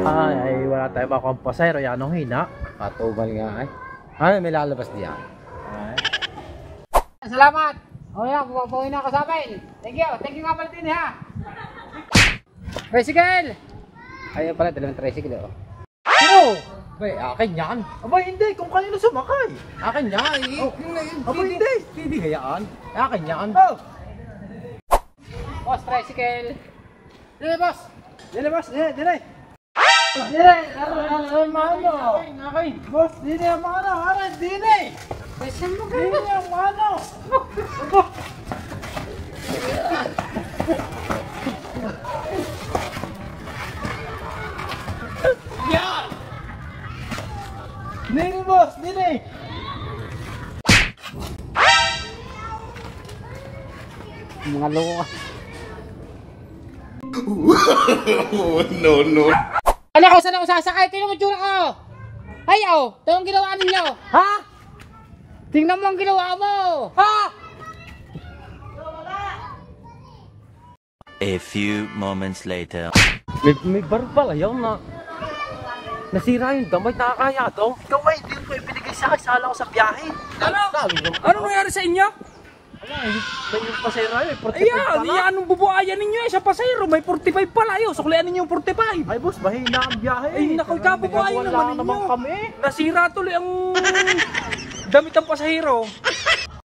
Ay, wala tayong makuha pasayro. Yan ang hina. Patubal nga ay. Ay, may lalabas diyan. Salamat! O yan, pupuhin na ako sa amin. Thank you nga pala din ha. Tricycle! Ayun pala, dalawang tricycle oh. Sino? Bay, akin yan. Aba hindi, kung kanino sumakay. Akin yan. Aba hindi. Hindi gayaan. Akin yan. Oh. Boss, tricycle. Dili, boss. Dili boss, dili. Dili, Mano. akin. Boss, dili ang ano, dili. Saan mo Dili ang ano. Dili boss, dili. Mga loko. No. Ano ko, saan ako sasakay? Tingnan mo tsura ko. Ay, ito ang ginawa ninyo. Ha? Tingnan mo ang ginawa mo. Ha? A few moments later. May baril pala yun na nasira yung damay, nakakaya to. Ikaw ay hindi mo ibinigay sa akin, sala ko sa biyahe. Ano nangyari sa inyo? Wala, yung pasayro yun, 45 Ayan, pala. anong bubuayan ninyo sa pasayro? May 45 pala yun. Suklian ninyo yung 45. Ay boss, mahina ang biyahe. Ay, naku, ikabubuhayin Nagagawa naman naman ninyo. kami. Nasira tuloy ang damit ng pasahero.